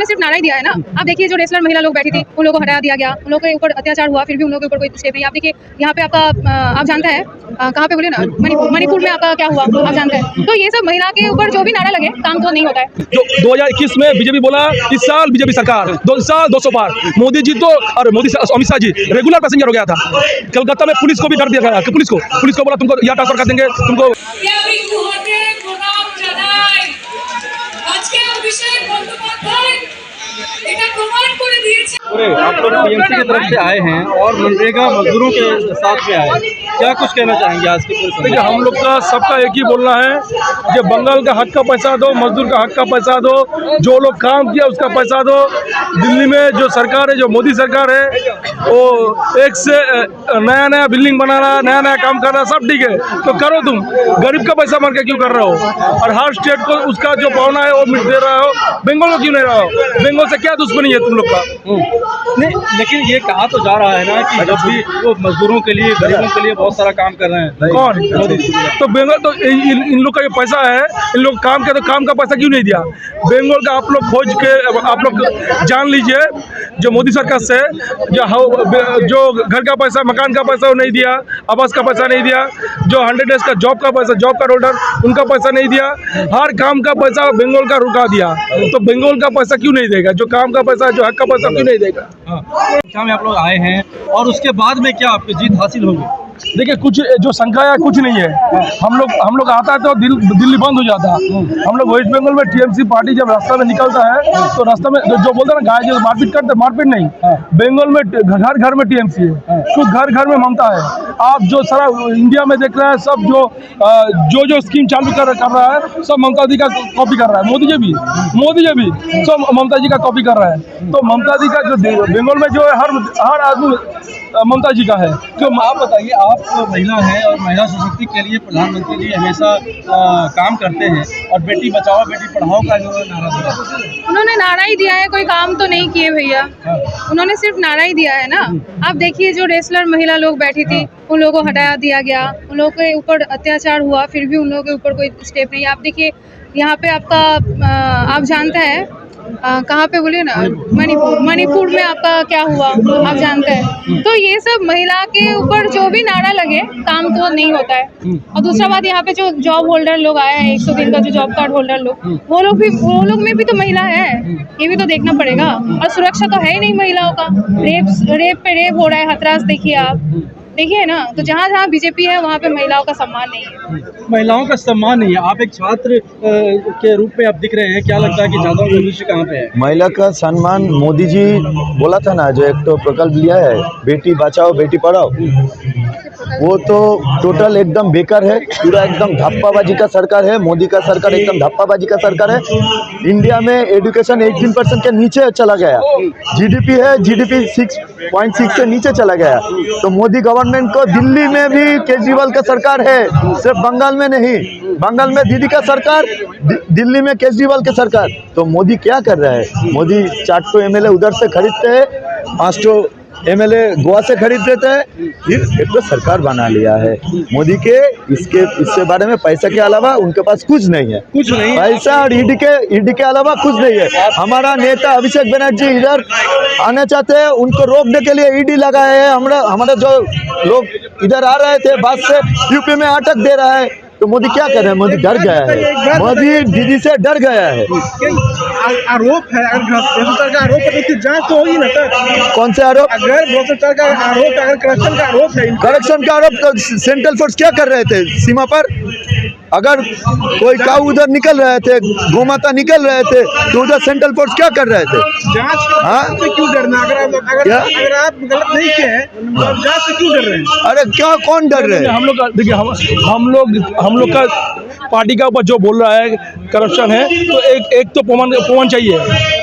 उन्होंने सिर्फ नारा ही दिया है ना। आप देखिए जो रेसलर महिला लोग बैठी थी उन लोगों को हटाया दिया गया, उन लोगों के ऊपर अत्याचार हुआ, फिर भी उन लोगों के ऊपर कोई स्टेप नहीं। आप देखिए यहाँ पे आपका आप जानते हैं कहाँ पे बोले ना, मणिपुर में आपका क्या हुआ आप जानते हैं। तो ये सब महिला के ऊपर जो भी नारा लगे काम तो नहीं होता है। जो 2021 में बीजेपी बोला इस साल बीजेपी सरकार 2 साल 200 पार, मोदी जी तो और मोदी अमित शाह जी रेगुलर पैसेंजर हो गया था। कलकत्ता में पुलिस को भी डर दिया गया कि पुलिस को बोला तुमको यहाँ ट्रांसफर कर देंगे तुमको। आप लोग टीएमसी की तरफ से आए हैं और मनरेगा मजदूरों के साथ में आए, क्या कुछ कहना चाहेंगे आज के पूरे? देखिए हम लोग का सबका एक ही बोलना है कि बंगाल का हक का पैसा दो, मजदूर का हक का पैसा दो, जो लोग काम किया उसका पैसा दो। दिल्ली में जो सरकार है, जो मोदी सरकार है, वो एक से नया बिल्डिंग बना रहा, नया काम कर रहा, सब ठीक है तो करो। तुम गरीब का पैसा मार के क्यों कर रहे हो? और हर स्टेट को उसका जो पावना है वो मिट दे रहा हो, बंगाल को क्यों नहीं रहा हो? बंगाल से क्या दुश्मनी है तुम लोग का? नहीं, लेकिन ये कहा तो जा रहा है ना कि जब भी वो मजदूरों के लिए, गरीबों के लिए बहुत सारा काम कर रहे हैं। कौन? तो बंगाल तो इन लोग का जो पैसा है, इन लोग काम के तो काम का पैसा क्यों नहीं दिया? बंगाल का आप लोग खोज के आप लोग जान लीजिए, जो मोदी सरकार से जो घर का पैसा, मकान का पैसा वो नहीं दिया, आवास का पैसा नहीं दिया, जो 100 डेज का जॉब का पैसा, जॉब कार्ड होल्डर उनका पैसा नहीं दिया, हर काम का पैसा बंगाल का रुका दिया। तो बंगाल का पैसा क्यों नहीं देगा? जो काम का पैसा, जो हक का पैसा क्यों नहीं देगा? क्या में आप लोग आए हैं और उसके बाद में क्या आपकी जीत हासिल होगी? देखिए कुछ जो शंका है कुछ नहीं है। हम लोग आता है तो दिल्ली बंद हो जाता है। हम लोग वेस्ट बंगाल में टीएमसी पार्टी जब रास्ता में निकलता है तो रास्ता में जो बोलते हैं ना गाय जो मारपीट करते, मारपीट नहीं, बंगाल में घर घर में टीएमसी है, तो घर घर में ममता है। आप जो सारा इंडिया में देख रहे हैं, सब जो स्कीम चालू कर रहा है सब ममता जी का कॉपी कर रहा है। मोदी जी भी सब ममता जी का कॉपी कर रहा है। तो ममता जी का जो बंगाल में जो है हर आदमी ममता जी का है। जो आप बताइए, आप महिला हैं और महिला सशक्ति के लिए प्रधानमंत्री जी हमेशा काम करते हैं और बेटी बचाओ बेटी पढ़ाओ का जो नारा दिया, उन्होंने नारा ही दिया है, कोई काम तो नहीं किए भैया। उन्होंने सिर्फ नारा ही दिया है ना। आप देखिए जो रेसलर महिला लोग बैठी थी उन लोगों को हटाया दिया गया, उन लोगों के ऊपर अत्याचार हुआ, फिर भी उन लोगों के ऊपर कोई स्टेप नहीं। आप देखिए यहाँ पे आपका आप जानते हैं कहाँ पे बोले ना, मणिपुर में आपका क्या हुआ आप जानते हैं। तो ये सब महिला के ऊपर जो भी नारा लगे काम तो नहीं होता है। और दूसरा बात, यहाँ पे जो जॉब होल्डर लोग आए हैं 100 दिन का जो जॉब कार्ड होल्डर लोग, वो लोग में भी तो महिला है, ये भी तो देखना पड़ेगा। और सुरक्षा तो है ही नहीं महिलाओं का। रेप पे रेप हो रहा है, हथरास देखिए आप देखिए ना। तो जहाँ जहाँ बीजेपी है वहाँ पे महिलाओं का सम्मान नहीं है। महिलाओं का सम्मान नहीं है। आप एक छात्र के रूप में आप दिख रहे हैं, क्या लगता है कि ज्यादा भविष्य कहाँ पे है? महिला का सम्मान मोदी जी बोला था ना, जो एक तो प्रकल्प लिया है बेटी बचाओ बेटी पढ़ाओ, वो तो टोटल एकदम बेकार है। पूरा एकदम धप्पाबाजी का सरकार है। मोदी का सरकार एकदम धप्पाबाजी का सरकार है। इंडिया में एजुकेशन 18% के नीचे चला गया। जीडीपी है, जीडीपी 6.6 से नीचे चला गया। तो मोदी गवर्नमेंट को, दिल्ली में भी केजरीवाल का सरकार है, सिर्फ बंगाल में नहीं। बंगाल में दीदी का सरकार, दिल्ली में केजरीवाल की सरकार। तो मोदी क्या कर रहा है? मोदी 4 एमएलए उधर से खरीदते हैं, 5 एमएलए गोवा से खरीद देते हैं, फिर एक तो सरकार बना लिया है मोदी के। इसके बारे में पैसा के अलावा उनके पास कुछ नहीं है, कुछ नहीं पैसा। और ईडी के अलावा कुछ नहीं है। हमारा नेता अभिषेक बनर्जी इधर आना चाहते हैं, उनको रोकने के लिए ईडी लगाए है। हमारे जो लोग इधर आ रहे थे बस से, यूपी में अटक दे रहा है। तो मोदी क्या कर रहे हैं? मोदी डर गया है, मोदी दीदी से डर गया है। आरोप है, अगर भ्रष्टाचार का आरोप है तो जांच तो होगी ना सर। कौन से आरोप? अगर भ्रष्टाचार का आरोप, अगर करप्शन का आरोप है, करप्शन का आरोप, तो सेंट्रल फोर्स क्या कर रहे थे सीमा पर? अगर कोई काऊ उधर निकल रहे थे, गोमाता निकल रहे थे, तो उधर सेंट्रल फोर्स क्या कर रहे थे? जांच से क्यों डरना? अगर आप गलत नहीं किए हैं, जांच से क्यों डर रहे हैं? अरे क्या, कौन डर रहे हैं? हम लोग देखिए, हम लोग का पार्टी का ऊपर जो बोल रहा है करप्शन है, तो एक तो प्रमाण चाहिए।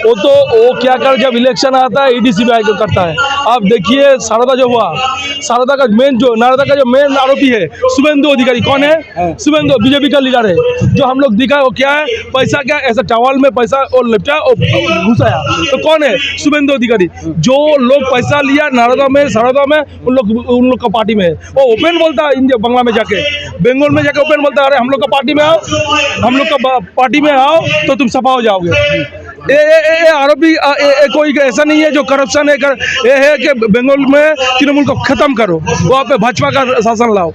वो क्या कर, जब इलेक्शन आता है ईडीसीबीआई को करता है। आप देखिए सारदा जो हुआ, नारदा का जो मेन आरोपी है शुभेंदु अधिकारी। कौन है? शुभेंदु बीजेपी का लीडर है। जो हम लोग दिखा वो क्या है, पैसा क्या ऐसा चावल में पैसा और लिपटा और घुसाया। तो कौन है? शुभेंदु अधिकारी। जो लोग पैसा लिया नारदा में, सारदा में, उन लोग का पार्टी में है। वो ओपन बोलता है इंडिया बंगला में जाके, बंगाल में जाके ओपन बोलता है, अरे हम लोग का पार्टी में आओ, हम लोग का पार्टी में आओ तो तुम सफा हो जाओगे। ये आरोपी कोई ऐसा नहीं है जो करप्शन है ये है कि बंगाल में तृणमूल को खत्म करो, वहाँ पे भाजपा का शासन लाओ,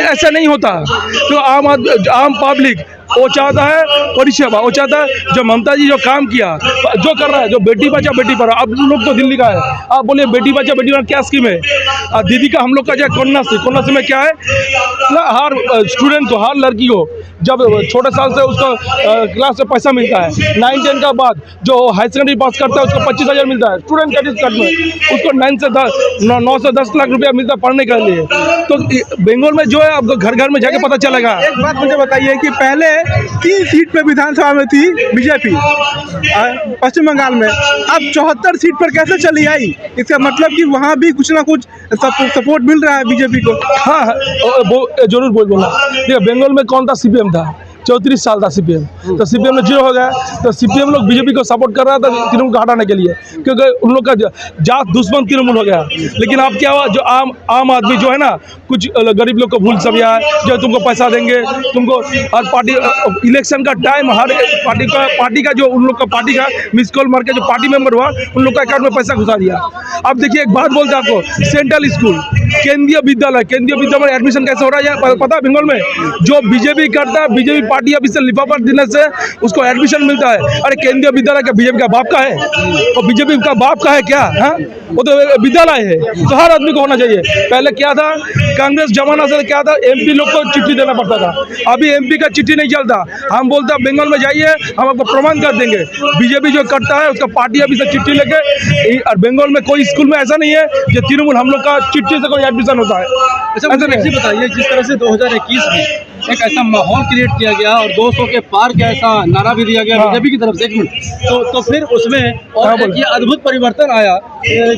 ऐसा नहीं होता। तो आम पब्लिक वो चाहता है परिसेवा, वो चाहता है जो ममता जी जो काम किया, जो कर रहा है, जो बेटी बचाओ बेटी पढ़ाओ। अब लोग तो दिल्ली का है, आप बोलिए बेटी बचाओ बेटी पढ़ाओ क्या स्कीम है? दीदी का हम लोग का जो कन्याश्री में क्या है, हर स्टूडेंट को, हर लड़की को जब छोटे साल से उसको क्लास में पैसा मिलता है, 9-10 का बाद जो हाई सेकेंडरी पास करता है उसको 25,000 मिलता है स्टूडेंट क्रेडिट कार्ड में, उसको 9 से 10 लाख रुपया मिलता है पढ़ने के लिए। तो बंगाल में जो है आपको घर घर में जाके पता चलेगा। एक बात मुझे बताइए कि पहले 3 सीट पे विधानसभा में थी बीजेपी पश्चिम बंगाल में, अब 74 सीट पर कैसे चली आई? इसका मतलब कि वहाँ भी कुछ ना कुछ सपोर्ट मिल रहा है बीजेपी को। हाँ जरूर बोला। देखिए बंगाल में कौन था? सीपीएम था, 34 साल था सीपीएम, तो सीपीएम में 0 हो गया। तो सीपीएम लोग बीजेपी को सपोर्ट कर रहा था तृणमूल को हटाने के लिए, क्योंकि उन लोग का जात दुश्मन तृणमूल हो गया। लेकिन अब क्या हुआ, जो आम आदमी जो है ना, कुछ गरीब लोग को भूल समझा, जो तुमको पैसा देंगे, तुमको हर पार्टी इलेक्शन का टाइम हर पार्टी का जो उन लोग का पार्टी का मिस कॉल मार के जो पार्टी मेंबर हुआ उन लोग का अकाउंट में पैसा घुसा दिया। अब देखिए एक बात बोलते आपको, सेंट्रल स्कूल केंद्रीय विद्यालय में एडमिशन कैसे हो रहा है पता है बंगाल में? जो बीजेपी करता है, बीजेपी पार्टी ऑफिस से लिफाफा देने से उसको एडमिशन मिलता है। अरे केंद्रीय विद्यालय का बीजेपी का बाप का है और बीजेपी का बाप का है क्या? हाँ, वो तो विद्यालय है, तो हर आदमी को होना चाहिए। पहले क्या था, कांग्रेस जमाना से क्या था, एमपी लोग को चिट्ठी देना पड़ता था। अभी एमपी का चिट्ठी नहीं चलता, हम बोलते हैं बंगाल में जाइए हम आपको प्रमाण कर देंगे। बीजेपी जो करता है उसका पार्टी ऑफिस से चिट्ठी लेके, और बंगाल में कोई स्कूल में ऐसा नहीं है जो तृणमूल हम लोग का चिट्ठी से कोई एडमिशन होता है। अच्छा मुझे ऐसे बताइए, जिस तरह से 2021 में एक ऐसा माहौल क्रिएट किया गया और 200 के पार का ऐसा नारा भी दिया गया बीजेपी की तरफ से, एक मिनट, तो फिर उसमें और एक ये अद्भुत परिवर्तन आया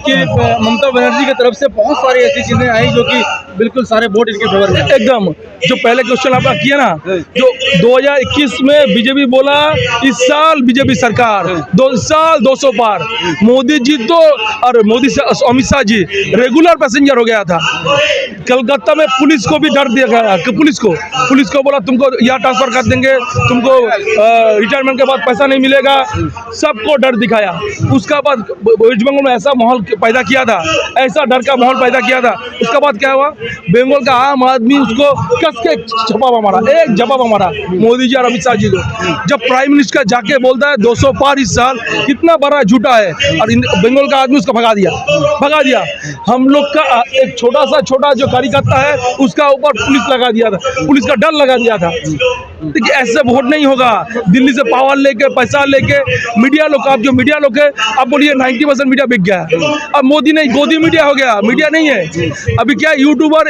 कि ममता बनर्जी की तरफ से बहुत सारी ऐसी चीजें आई जो कि बिल्कुल सारे वोट इनके फेवर में। एकदम जो पहले क्वेश्चन आपका किया ना, जो 2021 में बीजेपी बोला इस साल बीजेपी सरकार 2 साल 200 पार, मोदी जी तो और मोदी से अमित शाह जी रेगुलर पैसेंजर हो गया था। कलकत्ता में पुलिस को भी डर दिया गया, पुलिस को बोला तुमको यहाँ ट्रांसफर कर देंगे, तुमको रिटायरमेंट के बाद पैसा नहीं मिलेगा, सबको डर दिखाया। उसका बाद वेस्ट बंगाल में ऐसा माहौल पैदा किया था, ऐसा डर का माहौल पैदा किया था। उसका बाद क्या हुआ, बंगाल का आम आदमी उसको कस के जवाब मारा, एक जवाब मारा मोदी जी और अमित शाह जी को। जब प्राइम मिनिस्टर जाके बोलता है 200 पार इस साल, कितना बड़ा झूठा है, और बंगाल का आदमी उसको भगा दिया। हम लोग का एक छोटा जो कार्यकर्ता है उसका ऊपर पुलिस लगा दिया था, पुलिस का डर लगा दिया था। देखिए ऐसे वोट नहीं होगा। दिल्ली से पावर लेके पैसा लेके मीडिया लोग, आप जो मीडिया लोग है, आप बोलिए 90% मीडिया बिक गया। अब मोदी नहीं, गोदी मीडिया हो गया, मीडिया नहीं है। अभी क्या यूट्यूबर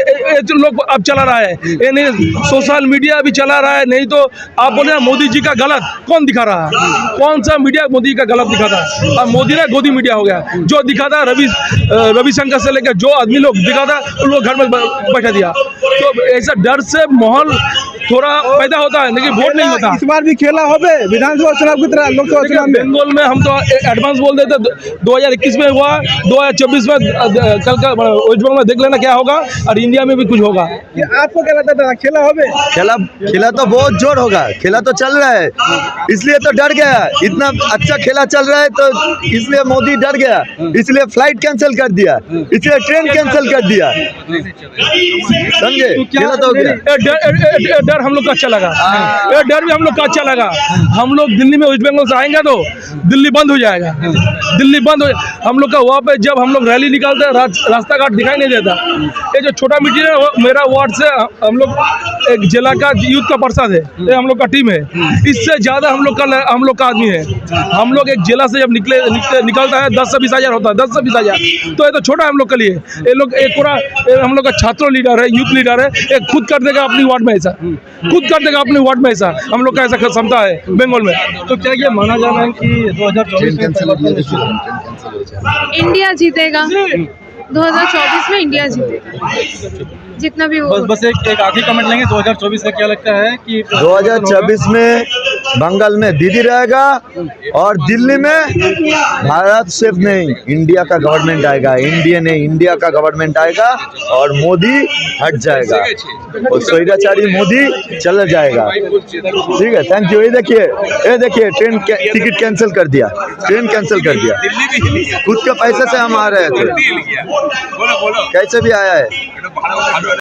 लोग अब चला रहा है, ये नहीं सोशल मीडिया भी चला रहा है। नहीं तो आप बोले मोदी जी का गलत कौन दिखा रहा है? कौन सा मीडिया मोदी का गलत दिखाता है? अब मोदी ने गोदी मीडिया हो गया। जो दिखाता रविशंकर से लेकर जो आदमी लोग दिखाता उन लोग घर में बैठा दिया। तो ऐसा डर से माहौल थोड़ा पैदा होता है, लेकिन वोट नहीं होता। इस बार भी खेला होबे विधानसभा चुनाव की तरह लोकसभा चुनाव में। बंगाल में हम तो एडवांस बोल देते 2021 में हुआ, 2024 में कल का वेस्ट बंगाल में देख लेना क्या होगा, और इंडिया में भी कुछ होगा। आपको क्या लगता था, खेला होबे? खेला तो बहुत जोर होगा, खेला तो चल रहा है, इसलिए तो डर गया। इतना अच्छा खेला चल रहा है तो इसलिए मोदी डर गया, इसलिए फ्लाइट कैंसिल कर दिया, इसलिए ट्रेन कैंसिल कर दिया। समझे? खेला तो हो गया। डर हम लोग का अच्छा लगा, ये डर भी हम लोग का अच्छा लगा। हम लोग दिल्ली में वेस्ट बंगाल से आएंगे तो दिल्ली बंद हो जाएगा, दिल्ली बंद हो। हम लोग का वहाँ पे जब हम लोग रैली निकालते हैं रास्ता घाट दिखाई नहीं देता। ये जो छोटा मीटिंग है, मेरा वार्ड से हम लोग एक जिला का यूथ का पार्षद है, ये हम लोग का टीम है। इससे ज़्यादा हम लोग का आदमी है। हम लोग एक जिला से जब निकलता है 10 से 20 हज़ार होता है, 10 से 20 हज़ार, तो ये तो छोटा है हम लोग के लिए। ये लोग एक पूरा हम लोग का छात्र लीडर है, यूथ लीडर है, एक खुद कर देगा अपनी वार्ड में ऐसा, खुद कर देगा अपने वार्ड में ऐसा। हम लोग का ऐसा क्षमता है बंगाल में। तो क्या ये माना जा रहा है कि 2024 इंडिया जीतेगा, 2024 में इंडिया जीतेगा। जितना भी बस बस एक आखिरी कमेंट लेंगे 2024 का क्या लगता है कि 2024 में बंगाल में दीदी रहेगा और दिल्ली में भारत सिर्फ नहीं इंडिया का गवर्नमेंट आएगा, इंडिया नहीं इंडिया का गवर्नमेंट आएगा और मोदी हट जाएगा और स्वैराचारी मोदी चला जाएगा। ठीक है, थैंक यू। ये देखिए ट्रेन टिकट कैंसिल कर दिया, ट्रेन कैंसिल कर दिया, खुद के पैसे से हम आ रहे थे, कैसे भी आया है।